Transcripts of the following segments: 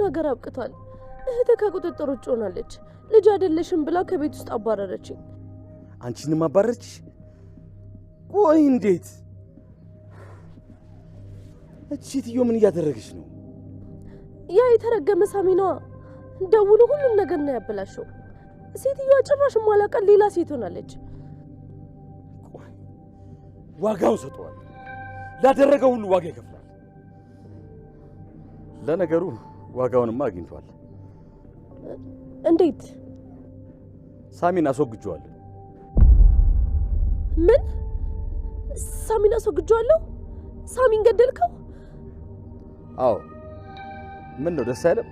ነገር አብቅቷል። እህቴ ከቁጥጥር ውጭ ሆናለች። ልጅ አይደለሽም ብላ ከቤት ውስጥ አባረረችኝ። አንቺንም አባረረችሽ? ቆይ እንዴት? እቺ ሴትዮ ምን እያደረገች ነው? ያ የተረገመ ሳሚ ነዋ። ደውሎ ሁሉም ነገር ነው ያበላሸው። ሴትዮዋ ጭራሽ ማላቀል ሌላ ሴት ሆናለች። ቆይ ዋጋውን ሰጠዋል። ላደረገው ሁሉ ዋጋ ይከፍላል። ለነገሩ ዋጋውንማ አግኝቷል። እንዴት? ሳሚን አስወግጄዋለሁ። ምን? ሳሚን አስወግጄዋለሁ? ሳሚን ገደልከው? አዎ። ምን ነው ደስ አይልም?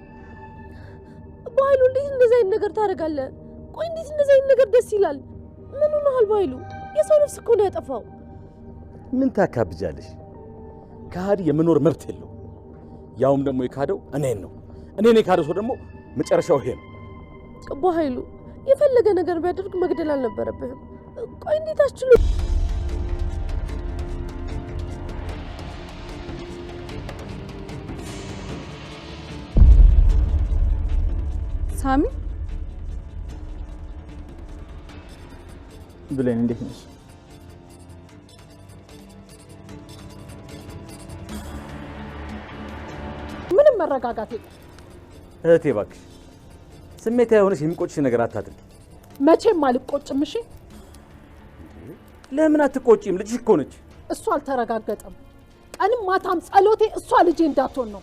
በኃይሉ እንዴት እንደዚህ አይነት ነገር ታደርጋለህ? ቆይ እንዴት እንደዚህ አይነት ነገር ደስ ይላል? ምን ሆነሃል በኃይሉ? የሰው ነፍስ እኮ ነው ያጠፋው። ምን ታካብጃለሽ? ከሃዲ የመኖር መብት የለው። ያውም ደግሞ የካደው እኔን ነው። እኔን የካደው ሰው ደግሞ መጨረሻው ይሄ ነው። በኃይሉ የፈለገ ነገር ቢያደርግ መግደል አልነበረብህም። ቆይ እንዴት አስችሎ? ሳሚ ብለን እንዴት ነሽ? ምንም መረጋጋት የለም። እህቴ እባክሽ ስሜታዊ ሆነሽ የሚቆጭሽ ነገር አታድርጊ። መቼም አልቆጭም። እሺ ለምን አትቆጪም? ልጅሽ እኮ ነች። እሱ አልተረጋገጠም። ቀንም ማታም ጸሎቴ እሷ ልጄ እንዳትሆን ነው።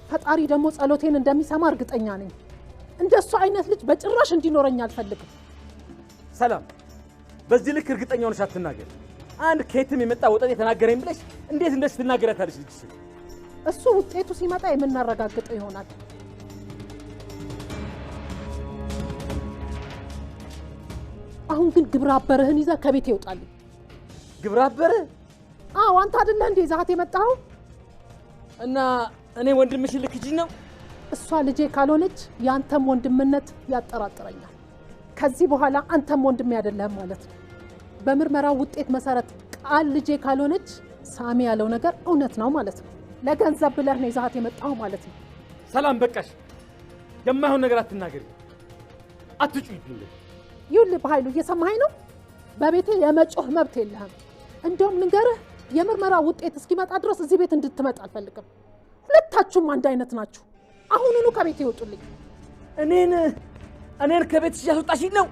ፈጣሪ ደግሞ ጸሎቴን እንደሚሰማ እርግጠኛ ነኝ። እንደሱ አይነት ልጅ በጭራሽ እንዲኖረኝ አልፈልግም። ሰላም፣ በዚህ ልክ እርግጠኛ ሆነሽ አትናገሪ። አንድ ከየትም የመጣ ወጣት የተናገረኝ ብለሽ እንዴት እንደዚህ ትናገሪያታለሽ? ልጅሽ እሱ ውጤቱ ሲመጣ የምናረጋግጠው ይሆናል። አሁን ግን ግብረ አበርህን ይዘህ ከቤት ይወጣል። ግብረ አበረ? አዎ፣ አንተ አይደለ እንዴ ዛት የመጣው? እና እኔ ወንድምሽን ልክጂኝ ነው? እሷ ልጄ ካልሆነች ያንተም ወንድምነት ያጠራጥረኛል። ከዚህ በኋላ አንተም ወንድሜ አይደለህም ማለት ነው። በምርመራው ውጤት መሰረት ቃል ልጄ ካልሆነች ሳሚ ያለው ነገር እውነት ነው ማለት ነው። ለገንዘብ ብለህ ነው ዛት የመጣው ማለት ነው። ሰላም በቃሽ። የማይሆን ነገር አትናገሪ። አትጩይብኝ። ይኸውልህ በኃይሉ እየሰማኸኝ ነው? በቤቴ የመጮህ መብት የለህም። እንደውም ልንገርህ፣ የምርመራ ውጤት እስኪመጣ ድረስ እዚህ ቤት እንድትመጣ አልፈልግም። ሁለታችሁም አንድ አይነት ናችሁ። አሁኑኑ ከቤት ይወጡልኝ። እኔን ከቤትሽ ያስወጣሽኝ ነው?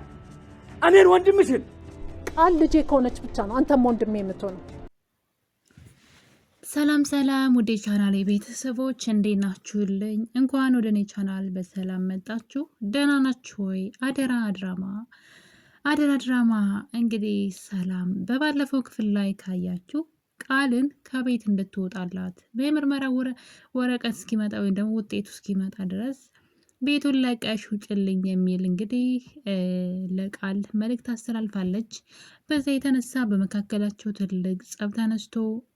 እኔን ወንድምሽን? ቃል ልጄ ከሆነች ብቻ ነው አንተም ወንድሜ የምትሆነው። ሰላም ሰላም፣ ወደ ቻናሌ ቤተሰቦች እንዴት ናችሁልኝ? እንኳን ወደ እኔ ቻናል በሰላም መጣችሁ። ደህና ናችሁ ወይ? አደራ ድራማ እንግዲህ ሰላም በባለፈው ክፍል ላይ ካያችሁ ቃልን ከቤት እንድትወጣላት በምርመራ ወረቀት እስኪመጣ ወይም ደግሞ ውጤቱ እስኪመጣ ድረስ ቤቱን ለቀሽ ውጭልኝ የሚል እንግዲህ ለቃል መልእክት አስተላልፋለች። በዛ የተነሳ በመካከላቸው ትልቅ ጸብ ተነስቶ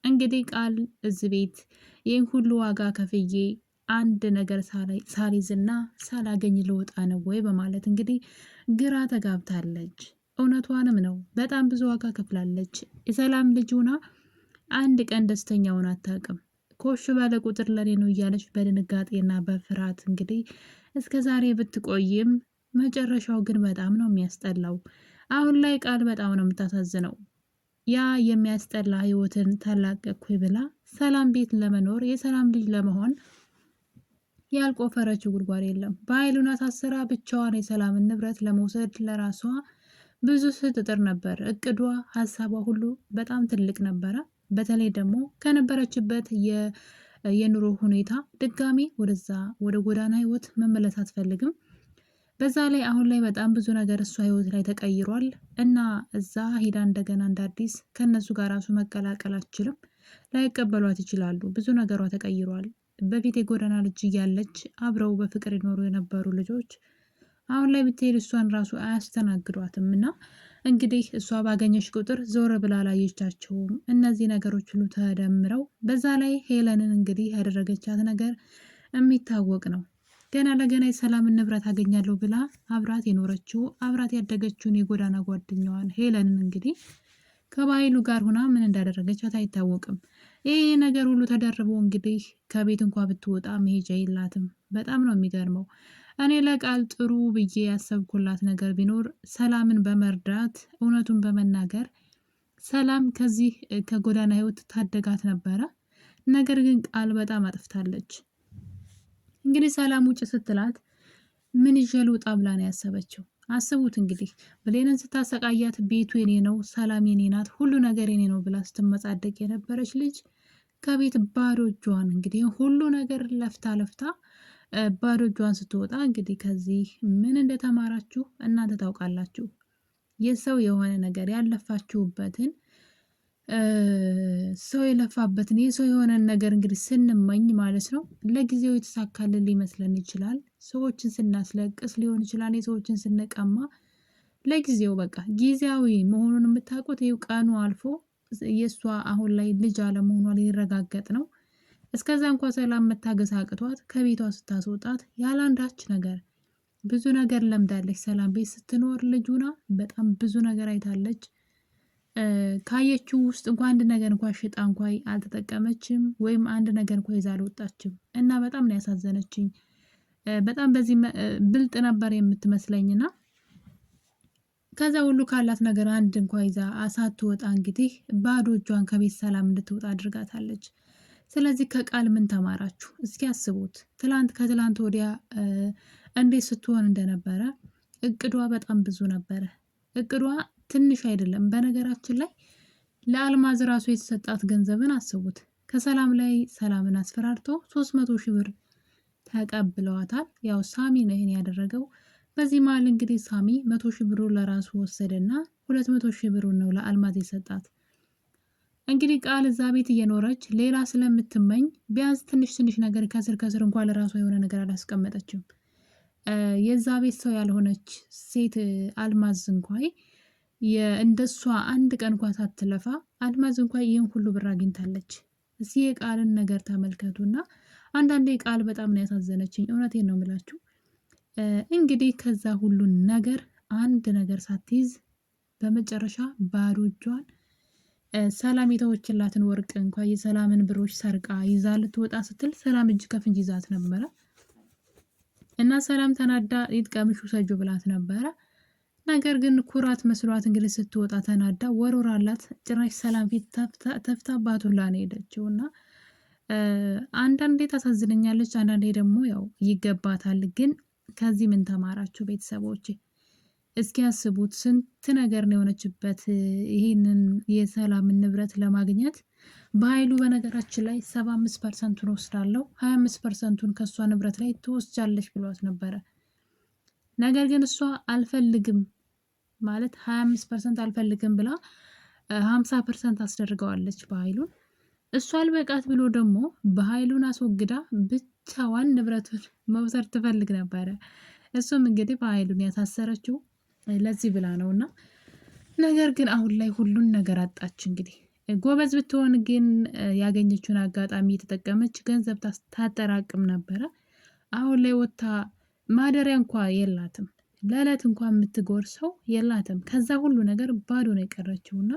እንግዲህ ቃል እዚህ ቤት ይህን ሁሉ ዋጋ ከፍዬ አንድ ነገር ሳልይዝና ሳላገኝ ልወጣ ነው ወይ በማለት እንግዲህ ግራ ተጋብታለች። እውነቷንም ነው። በጣም ብዙ ዋጋ ከፍላለች። የሰላም ልጅ ሆና አንድ ቀን ደስተኛ ሆና አታውቅም። ኮሽ ባለ ቁጥር ለኔ ነው እያለች በድንጋጤና በፍርሃት እንግዲህ እስከ ዛሬ ብትቆይም መጨረሻው ግን በጣም ነው የሚያስጠላው። አሁን ላይ ቃል በጣም ነው የምታሳዝነው። ያ የሚያስጠላ ህይወትን ተላቀቅኩኝ ብላ ሰላም ቤት ለመኖር የሰላም ልጅ ለመሆን ያልቆፈረችው ጉድጓድ የለም። በኃይሉን አሳስራ ብቻዋን የሰላምን ንብረት ለመውሰድ ለራሷ ብዙ ስትጥር ነበር። እቅዷ፣ ሀሳቧ ሁሉ በጣም ትልቅ ነበረ። በተለይ ደግሞ ከነበረችበት የኑሮ ሁኔታ ድጋሚ ወደ ጎዳና ህይወት መመለስ አትፈልግም። በዛ ላይ አሁን ላይ በጣም ብዙ ነገር እሷ ህይወት ላይ ተቀይሯል እና እዛ ሄዳ እንደገና እንደ አዲስ ከነሱ ጋር ራሱ መቀላቀል አትችልም። ላይቀበሏት ይችላሉ። ብዙ ነገሯ ተቀይሯል። በፊት የጎዳና ልጅ እያለች አብረው በፍቅር ይኖሩ የነበሩ ልጆች አሁን ላይ ብትሄድ እሷን ራሱ አያስተናግዷትም እና እንግዲህ እሷ ባገኘች ቁጥር ዞር ብላ ላየቻቸውም። እነዚህ ነገሮች ሁሉ ተደምረው በዛ ላይ ሄለንን እንግዲህ ያደረገቻት ነገር የሚታወቅ ነው። ገና ለገና የሰላምን ንብረት አገኛለሁ ብላ አብራት የኖረችው አብራት ያደገችውን የጎዳና ጓደኛዋን ሄለንን እንግዲህ ከባይሉ ጋር ሆና ምን እንዳደረገቻት አይታወቅም። ይሄ ነገር ሁሉ ተደርቦ እንግዲህ ከቤት እንኳ ብትወጣ መሄጃ የላትም። በጣም ነው የሚገርመው። እኔ ለቃል ጥሩ ብዬ ያሰብኩላት ነገር ቢኖር ሰላምን በመርዳት እውነቱን በመናገር ሰላም ከዚህ ከጎዳና ህይወት ታደጋት ነበረ። ነገር ግን ቃል በጣም አጥፍታለች። እንግዲህ ሰላም ውጭ ስትላት ምን ይዤ ልውጣ ብላ ነው ያሰበችው። አስቡት እንግዲህ ብሌንን ስታሰቃያት ቤቱ የኔ ነው፣ ሰላም የኔ ናት፣ ሁሉ ነገር የኔ ነው ብላ ስትመጻደቅ የነበረች ልጅ ከቤት ባዶ እጇን እንግዲህ ሁሉ ነገር ለፍታ ባዶ እጇን ስትወጣ እንግዲህ ከዚህ ምን እንደተማራችሁ እናንተ ታውቃላችሁ። የሰው የሆነ ነገር ያለፋችሁበትን ሰው የለፋበትን የሰው የሆነን ነገር እንግዲህ ስንመኝ ማለት ነው ለጊዜው የተሳካልን ሊመስለን ይችላል። ሰዎችን ስናስለቅስ ሊሆን ይችላል። የሰዎችን ስንቀማ ለጊዜው በቃ ጊዜያዊ መሆኑን የምታውቁት ይኸው ቀኑ አልፎ የእሷ አሁን ላይ ልጅ አለመሆኗ ሊረጋገጥ ነው። እስከዛ እንኳ ሰላም መታገስ አቅቷት ከቤቷ ስታስወጣት ያላንዳች ነገር ብዙ ነገር ለምዳለች። ሰላም ቤት ስትኖር ልጁና በጣም ብዙ ነገር አይታለች። ካየችው ውስጥ እንኳ አንድ ነገር እንኳ ሽጣ እንኳ አልተጠቀመችም፣ ወይም አንድ ነገር እንኳ ይዛ አልወጣችም እና በጣም ነው ያሳዘነችኝ። በጣም በዚህ ብልጥ ነበር የምትመስለኝና ከዛ ሁሉ ካላት ነገር አንድ እንኳ ይዛ ሳትወጣ እንግዲህ ባዶ እጇን ከቤት ሰላም እንድትወጣ አድርጋታለች። ስለዚህ ከቃል ምን ተማራችሁ? እስኪ አስቡት። ከትላንት ወዲያ እንዴት ስትሆን እንደነበረ እቅዷ በጣም ብዙ ነበረ። እቅዷ ትንሽ አይደለም። በነገራችን ላይ ለአልማዝ ራሱ የተሰጣት ገንዘብን አስቡት። ከሰላም ላይ ሰላምን አስፈራርተው 300 ሺህ ብር ተቀብለዋታል። ያው ሳሚ ነው ይሄን ያደረገው። በዚህ መሀል እንግዲህ ሳሚ 100 ሺህ ብሩን ለራሱ ወሰደና 200 ሺህ ብሩን ነው ለአልማዝ የሰጣት። እንግዲህ ቃል እዛ ቤት እየኖረች ሌላ ስለምትመኝ ቢያንስ ትንሽ ነገር ከስር እንኳን ለራሷ የሆነ ነገር አላስቀመጠችም። የዛ ቤት ሰው ያልሆነች ሴት አልማዝ እንኳን እንደሷ አንድ ቀን እንኳን ሳትለፋ አልማዝ እንኳን ይህን ሁሉ ብር አግኝታለች። እስኪ የቃልን ነገር ተመልከቱና አንዳንዴ ቃል በጣም ነው ያሳዘነችኝ። እውነቴን ነው የምላችሁ። እንግዲህ ከዛ ሁሉ ነገር አንድ ነገር ሳትይዝ በመጨረሻ ባዶ እጇን ሰላም የተወችላትን ወርቅ እንኳን የሰላምን ብሮች ሰርቃ ይዛ ልትወጣ ስትል ሰላም እጅ ከፍንጅ ይዛት ነበረ እና ሰላም ተናዳ ይጥቀምሹ ሰጁ ብላት ነበረ። ነገር ግን ኩራት መስሏት እንግዲህ ስትወጣ ተናዳ ወሮራላት። ጭራሽ ሰላም ፊት ተፍታባት ሁላ ነው ሄደችው። እና አንዳንዴ ታሳዝነኛለች፣ አንዳንዴ ደግሞ ያው ይገባታል። ግን ከዚህ ምን ተማራችሁ ቤተሰቦች? እስኪ ያስቡት። ስንት ነገር ነው የሆነችበት ይህንን የሰላምን ንብረት ለማግኘት። በኃይሉ በነገራችን ላይ 75%ን ወስዳለሁ 25%ን ከእሷ ንብረት ላይ ትወስጃለች ብሏት ነበረ። ነገር ግን እሷ አልፈልግም ማለት 25% አልፈልግም ብላ 50% አስደርገዋለች በኃይሉን። እሷ አልበቃት ብሎ ደግሞ በኃይሉን አስወግዳ ብቻዋን ንብረቱን መውሰድ ትፈልግ ነበረ። እሱም እንግዲህ በኃይሉን ያሳሰረችው ለዚህ ብላ ነውና፣ ነገር ግን አሁን ላይ ሁሉን ነገር አጣች። እንግዲህ ጎበዝ ብትሆን ግን ያገኘችውን አጋጣሚ የተጠቀመች ገንዘብ ታጠራቅም ነበረ። አሁን ላይ ወጥታ ማደሪያ እንኳ የላትም። ለዕለት እንኳ የምትጎርሰው የላትም። ከዛ ሁሉ ነገር ባዶ ነው የቀረችውና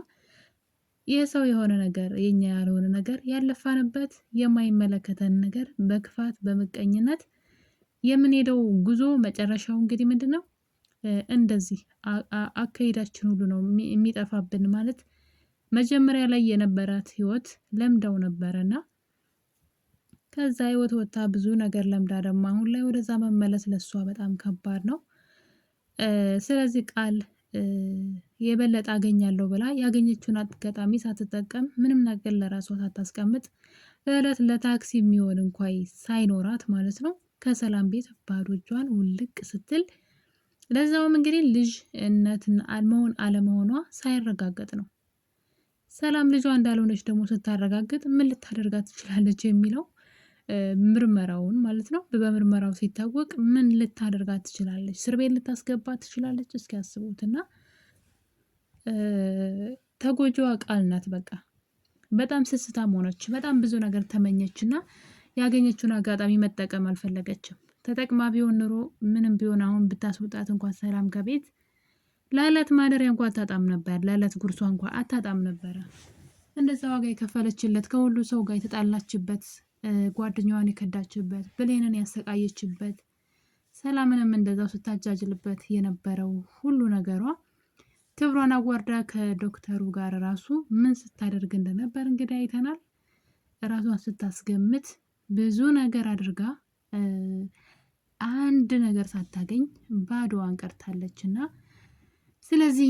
የሰው የሆነ ነገር የኛ ያልሆነ ነገር ያለፋንበት የማይመለከተን ነገር በክፋት በምቀኝነት የምንሄደው ጉዞ መጨረሻው እንግዲህ ምንድን ነው? እንደዚህ አካሄዳችን ሁሉ ነው የሚጠፋብን። ማለት መጀመሪያ ላይ የነበራት ህይወት ለምዳው ነበረና ከዛ ህይወት ወጥታ ብዙ ነገር ለምዳ ደግሞ አሁን ላይ ወደዛ መመለስ ለሷ በጣም ከባድ ነው። ስለዚህ ቃል የበለጠ አገኛለሁ ብላ ያገኘችውን አጋጣሚ ሳትጠቀም ምንም ነገር ለራሷ ሳታስቀምጥ ለዕለት ለታክሲ የሚሆን እንኳን ሳይኖራት ማለት ነው ከሰላም ቤት ባዶ እጇን ውልቅ ስትል፣ ለዛውም እንግዲህ ልጅ እናትን መሆን አለመሆኗ ሳይረጋገጥ ነው። ሰላም ልጇ እንዳልሆነች ደግሞ ስታረጋግጥ ምን ልታደርጋት ትችላለች የሚለው ምርመራውን ማለት ነው። በምርመራው ሲታወቅ ምን ልታደርጋት ትችላለች? እስር ቤት ልታስገባት ትችላለች። እስኪ ያስቡትና ተጎጂዋ ቃል ናት። በቃ በጣም ስስታም ሆነች። በጣም ብዙ ነገር ተመኘችና ያገኘችውን አጋጣሚ መጠቀም አልፈለገችም። ተጠቅማ ቢሆን ኑሮ ምንም ቢሆን አሁን ብታስወጣት እንኳን ሰላም ከቤት ለዕለት ማደሪያ እንኳን አታጣም ነበር። ለዕለት ጉርሷ እንኳን አታጣም ነበረ። እንደዛ ዋጋ የከፈለችለት ከሁሉ ሰው ጋር የተጣላችበት፣ ጓደኛዋን የከዳችበት፣ ብሌንን ያሰቃየችበት፣ ሰላምንም እንደዛው ስታጃጅልበት የነበረው ሁሉ ነገሯ ክብሯን አዋርዳ ከዶክተሩ ጋር ራሱ ምን ስታደርግ እንደነበር እንግዲህ አይተናል። ራሷን ስታስገምት ብዙ ነገር አድርጋ አንድ ነገር ሳታገኝ ባዶዋን ቀርታለች እና ስለዚህ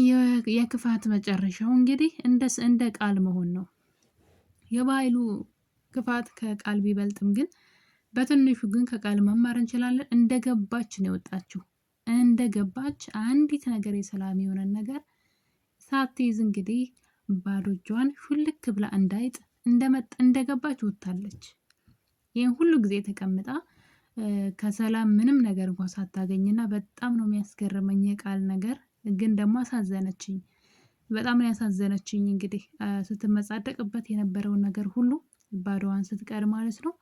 የክፋት መጨረሻው እንግዲህ እንደ ቃል መሆን ነው። የባህሉ ክፋት ከቃል ቢበልጥም ግን በትንሹ ግን ከቃል መማር እንችላለን። እንደገባች ነው የወጣችው። እንደገባች አንዲት ነገር የሰላም የሆነን ነገር ሳትይዝ እንግዲህ ባዶ እጇን ሹልክ ብላ እንዳይጥ እንደገባች ወጥታለች። ይህን ሁሉ ጊዜ ተቀምጣ ከሰላም ምንም ነገር እንኳን ሳታገኝና በጣም ነው የሚያስገርመኝ የቃል ነገር ግን ደግሞ አሳዘነችኝ። በጣም ነው ያሳዘነችኝ። እንግዲህ ስትመጻደቅበት የነበረውን ነገር ሁሉ ባዶዋን ስትቀር ማለት ነው።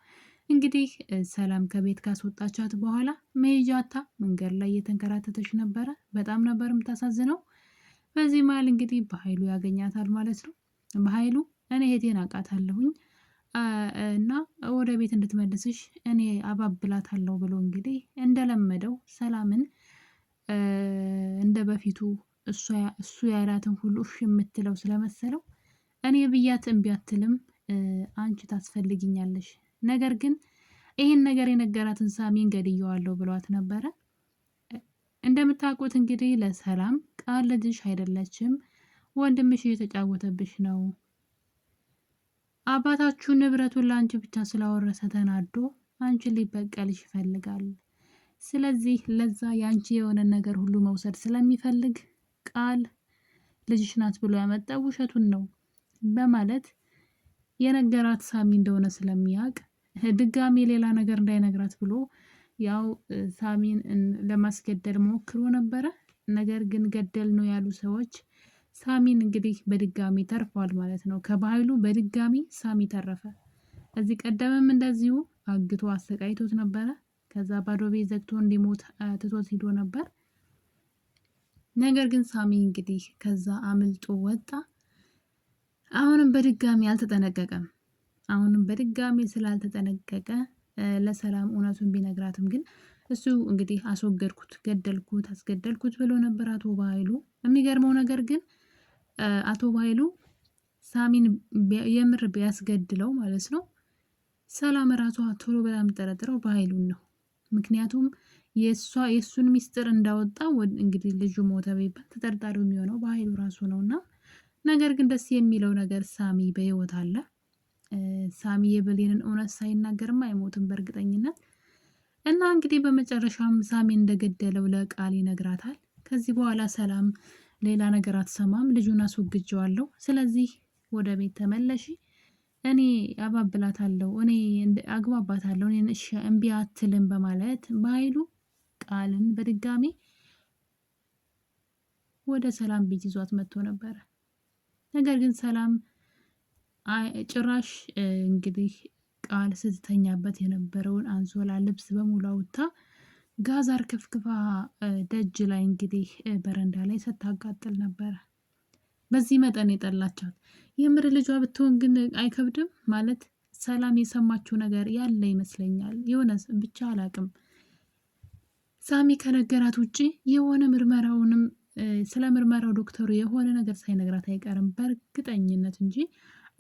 እንግዲህ ሰላም ከቤት ካስወጣቻት በኋላ መሄጃታ መንገድ ላይ እየተንከራተተች ነበረ። በጣም ነበር የምታሳዝነው። በዚህ መሀል እንግዲህ በኃይሉ ያገኛታል ማለት ነው። በኃይሉ እኔ እህቴን አውቃታለሁኝ እና ወደ ቤት እንድትመልስሽ እኔ አባብላታለሁ ብሎ እንግዲህ እንደለመደው ሰላምን እንደ በፊቱ እሱ ያላትን ሁሉ እሺ የምትለው ስለመሰለው እኔ ብያት እምቢ አትልም፣ አንቺ ታስፈልጊኛለሽ። ነገር ግን ይህን ነገር የነገራትን ሳሚን ገድየዋለሁ ብሏት ነበረ። እንደምታውቁት እንግዲህ ለሰላም ቃል ልጅሽ አይደለችም፣ ወንድምሽ እየተጫወተብሽ ነው። አባታችሁ ንብረቱን ለአንቺ ብቻ ስላወረሰ ተናዶ አንቺን ሊበቀልሽ ይፈልጋል። ስለዚህ ለዛ ያንቺ የሆነ ነገር ሁሉ መውሰድ ስለሚፈልግ ቃል ልጅሽ ናት ብሎ ያመጣው ውሸቱን ነው በማለት የነገራት ሳሚ እንደሆነ ስለሚያውቅ ድጋሚ ሌላ ነገር እንዳይነግራት ብሎ ያው ሳሚን ለማስገደል ሞክሮ ነበረ። ነገር ግን ገደል ነው ያሉ ሰዎች ሳሚን እንግዲህ በድጋሚ ተርፏል ማለት ነው። ከባህሉ በድጋሚ ሳሚ ተረፈ። እዚህ ቀደምም እንደዚሁ አግቶ አሰቃይቶት ነበረ። ከዛ ባዶ ቤት ዘግቶ እንዲሞት ትቶት ሂዶ ነበር። ነገር ግን ሳሚ እንግዲህ ከዛ አምልጦ ወጣ። አሁንም በድጋሚ አልተጠነቀቀም። አሁንም በድጋሚ ስላልተጠነቀቀ ለሰላም እውነቱን ቢነግራትም ግን እሱ እንግዲህ አስወገድኩት፣ ገደልኩት፣ አስገደልኩት ብሎ ነበር አቶ ባህሉ። የሚገርመው ነገር ግን አቶ ባህሉ ሳሚን የምር ቢያስገድለው ማለት ነው ሰላም ራሷ ቶሎ ብላ የምጠረጥረው ባህሉን ነው። ምክንያቱም የእሱን ሚስጥር እንዳወጣ እንግዲህ ልጁ ሞተ ቢባል ተጠርጣሪው የሚሆነው ባህሉ ራሱ ነውና፣ ነገር ግን ደስ የሚለው ነገር ሳሚ በህይወት አለ። ሳሚ የብሌንን እውነት ሳይናገርም አይሞትም በእርግጠኝነት። እና እንግዲህ በመጨረሻም ሳሚ እንደገደለው ለቃል ይነግራታል። ከዚህ በኋላ ሰላም ሌላ ነገር አትሰማም። ልጁን አስወግጀዋለሁ፣ ስለዚህ ወደ ቤት ተመለሺ፣ እኔ አባብላታለሁ፣ እኔ አግባባታለሁ፣ እኔን እሺ እምቢ አትልም በማለት በኃይሉ ቃልን በድጋሚ ወደ ሰላም ቤት ይዟት መጥቶ ነበረ። ነገር ግን ሰላም ጭራሽ እንግዲህ ቃል ስትተኛበት የነበረውን አንሶላ ልብስ በሙሉ አውጥታ ጋዝ አርከፍክፋ ደጅ ላይ እንግዲህ በረንዳ ላይ ስታቃጥል ነበረ። በዚህ መጠን የጠላቻት የምር ልጇ ብትሆን ግን አይከብድም ማለት። ሰላም የሰማችው ነገር ያለ ይመስለኛል። የሆነ ብቻ አላቅም። ሳሚ ከነገራት ውጪ የሆነ ምርመራውንም ስለ ምርመራው ዶክተሩ የሆነ ነገር ሳይነግራት አይቀርም በእርግጠኝነት እንጂ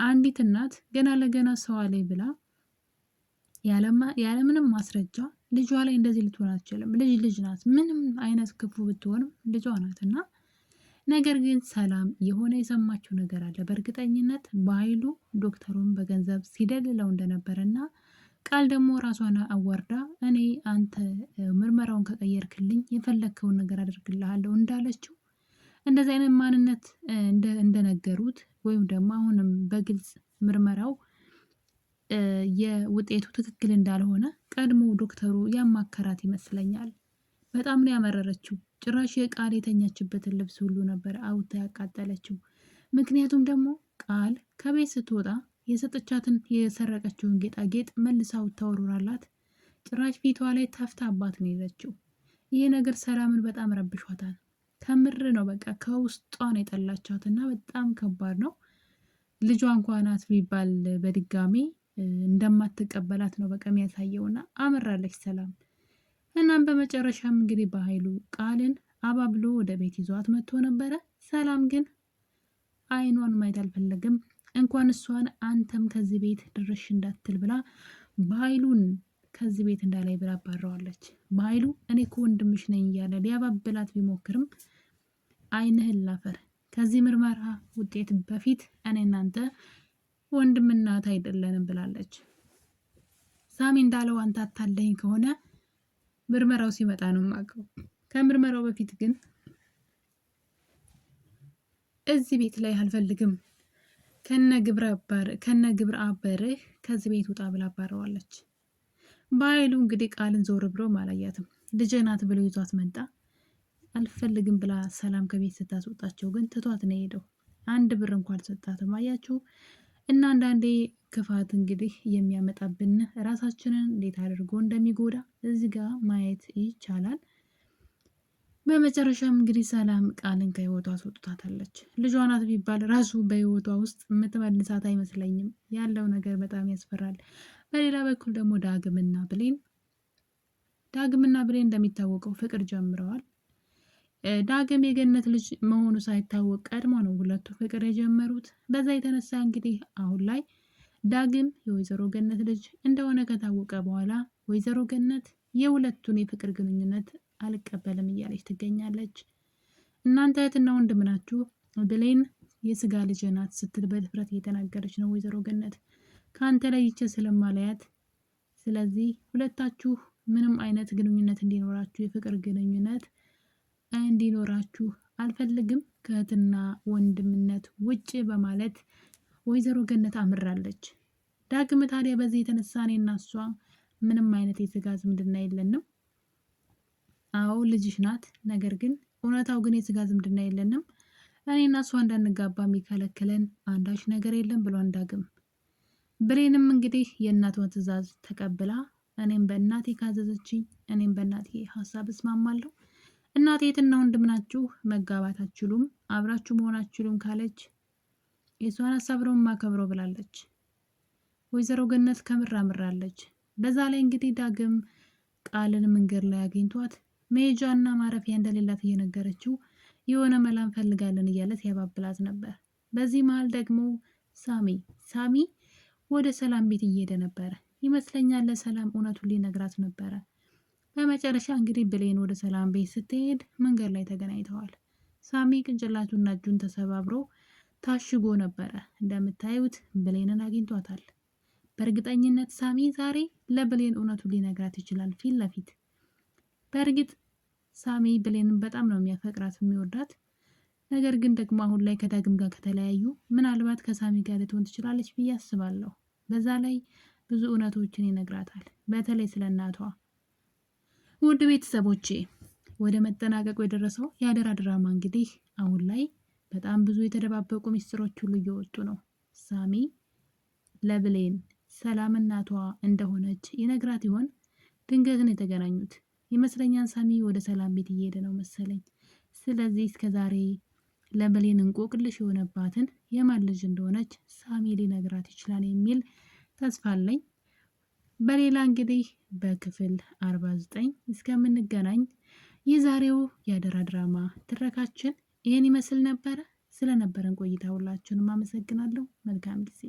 አንዲት እናት ገና ለገና ሰዋ ላይ ብላ ያለምንም ማስረጃ ልጇ ላይ እንደዚህ ልትሆን አትችልም። ልጅ ናት። ምንም አይነት ክፉ ብትሆንም ልጇ ናት እና ነገር ግን ሰላም የሆነ የሰማችው ነገር አለ በእርግጠኝነት። በኃይሉ ዶክተሩን በገንዘብ ሲደልለው እንደነበረና ቃል ደግሞ ራሷን አዋርዳ እኔ አንተ ምርመራውን ከቀየርክልኝ የፈለግከውን ነገር አድርግልሃለሁ እንዳለችው እንደዚህ አይነት ማንነት እንደነገሩት ወይም ደግሞ አሁንም በግልጽ ምርመራው የውጤቱ ትክክል እንዳልሆነ ቀድሞ ዶክተሩ ያማከራት ይመስለኛል። በጣም ነው ያመረረችው። ጭራሽ የቃል የተኛችበትን ልብስ ሁሉ ነበር አውጥታ ያቃጠለችው። ምክንያቱም ደግሞ ቃል ከቤት ስትወጣ የሰጠቻትን የሰረቀችውን ጌጣጌጥ መልሳ አውጥታ ጭራሽ ፊቷ ላይ ተፍታባት ነው የሄደችው። ይሄ ነገር ሰላምን በጣም ረብሿታል። ከምር ነው በቃ ከውስጧ ነው የጠላቻት እና በጣም ከባድ ነው። ልጇ እንኳን ናት ቢባል በድጋሚ እንደማትቀበላት ነው በቃ የሚያሳየውና አመራለች ሰላም። እናም በመጨረሻም እንግዲህ በኃይሉ ቃልን አባብሎ ወደ ቤት ይዟት መጥቶ ነበረ። ሰላም ግን አይኗን ማየት አልፈለግም። እንኳን እሷን አንተም ከዚህ ቤት ድርሽ እንዳትል ብላ በኃይሉን ከዚህ ቤት እንዳላይ ብላ አባረዋለች። በኃይሉ እኔ እኮ ወንድምሽ ነኝ እያለ ሊያባብላት ቢሞክርም አይንህን ላፈር፣ ከዚህ ምርመራ ውጤት በፊት እኔ እናንተ ወንድምና እህት አይደለንም ብላለች። ሳሚ እንዳለው አንተ አታለኝ ከሆነ ምርመራው ሲመጣ ነው የማውቀው። ከምርመራው በፊት ግን እዚህ ቤት ላይ አልፈልግም፣ ከነ ግብረ አበርህ ከዚህ ቤት ውጣ ብላ አባረዋለች። በኃይሉ እንግዲህ ቃልን ዞር ብሎ አላያትም። ልጄ ናት ብሎ ይዟት መጣ። አልፈልግም ብላ ሰላም ከቤት ስታስወጣቸው ግን ትቷት ነው የሄደው። አንድ ብር እንኳን አልሰጣትም። አያችሁ እና አንዳንዴ ክፋት እንግዲህ የሚያመጣብን ራሳችንን እንዴት አድርጎ እንደሚጎዳ እዚህ ጋር ማየት ይቻላል። በመጨረሻም እንግዲህ ሰላም ቃልን ከህይወቷ አስወጥታታለች። ልጇ ናት ቢባል ራሱ በህይወቷ ውስጥ የምትመልሳት አይመስለኝም። ያለው ነገር በጣም ያስፈራል። በሌላ በኩል ደግሞ ዳግምና ብሌን እንደሚታወቀው ፍቅር ጀምረዋል። ዳግም የገነት ልጅ መሆኑ ሳይታወቅ ቀድሞ ነው ሁለቱ ፍቅር የጀመሩት። በዛ የተነሳ እንግዲህ አሁን ላይ ዳግም የወይዘሮ ገነት ልጅ እንደሆነ ከታወቀ በኋላ ወይዘሮ ገነት የሁለቱን የፍቅር ግንኙነት አልቀበልም እያለች ትገኛለች። እናንተ እህትና ወንድም ናችሁ፣ ብሌን የስጋ ልጅ ናት ስትል በድፍረት እየተናገረች ነው ወይዘሮ ገነት። ከአንተ ላይ ይቼ ስለማለያት፣ ስለዚህ ሁለታችሁ ምንም አይነት ግንኙነት እንዲኖራችሁ የፍቅር ግንኙነት እንዲኖራችሁ አልፈልግም ከእህትና ወንድምነት ውጭ በማለት ወይዘሮ ገነት አምራለች። ዳግም ታዲያ በዚህ የተነሳ እኔና እሷ ምንም አይነት የስጋ ዝምድና የለንም። አዎ ልጅሽ ናት፣ ነገር ግን እውነታው ግን የስጋ ዝምድና የለንም። እኔና እሷ እንዳንጋባ የሚከለክለን አንዳች ነገር የለም ብሏን ዳግም። ብሌንም እንግዲህ የእናቷን ትዕዛዝ ተቀብላ እኔም በእናቴ ካዘዘችኝ እኔም በእናቴ ሀሳብ እስማማለሁ፣ እናቴ እህትና ወንድም ናችሁ፣ መጋባት አትችሉም፣ አብራችሁ መሆን አትችሉም ካለች የእሷን ሀሳብ ነው የማከብረው ብላለች። ወይዘሮ ገነት ከምር አምራለች። በዛ ላይ እንግዲህ ዳግም ቃልን መንገድ ላይ አግኝቷት መሄጃና ማረፊያ እንደሌላት እየነገረችው የሆነ መላ እንፈልጋለን እያለ ሲያባብላት ነበር። በዚህ መሀል ደግሞ ሳሚ ወደ ሰላም ቤት እየሄደ ነበረ ይመስለኛል። ለሰላም እውነቱን ሊነግራት ነበረ። በመጨረሻ እንግዲህ ብሌን ወደ ሰላም ቤት ስትሄድ መንገድ ላይ ተገናኝተዋል። ሳሚ ቅንጭላቱና እጁን ተሰባብሮ ታሽጎ ነበረ። እንደምታዩት ብሌንን አግኝቷታል። በእርግጠኝነት ሳሚ ዛሬ ለብሌን እውነቱን ሊነግራት ይችላል ፊት ለፊት። በእርግጥ ሳሚ ብሌንን በጣም ነው የሚያፈቅራት የሚወዳት። ነገር ግን ደግሞ አሁን ላይ ከዳግም ጋር ከተለያዩ ምናልባት ከሳሚ ጋር ልትሆን ትችላለች ብዬ አስባለሁ። በዛ ላይ ብዙ እውነቶችን ይነግራታል፣ በተለይ ስለ እናቷ። ውድ ቤተሰቦቼ ወደ መጠናቀቁ የደረሰው የአደራ ድራማ እንግዲህ አሁን ላይ በጣም ብዙ የተደባበቁ ሚስጥሮች ሁሉ እየወጡ ነው። ሳሚ ለብሌን ሰላም እናቷ እንደሆነች ይነግራት ይሆን? ድንገት ነው የተገናኙት ይመስለኛል። ሳሚ ወደ ሰላም ቤት እየሄደ ነው መሰለኝ። ስለዚህ እስከዛሬ ለብሌን እንቆቅልሽ የሆነባትን የማን ልጅ እንደሆነች ሳሚ ሊነግራት ይችላል የሚል ተስፋ አለኝ። በሌላ እንግዲህ በክፍል 49 እስከምንገናኝ የዛሬው የአደራ ድራማ ትረካችን ይህን ይመስል ነበረ። ስለነበረን ቆይታ ሁላችሁንም አመሰግናለሁ። መልካም ጊዜ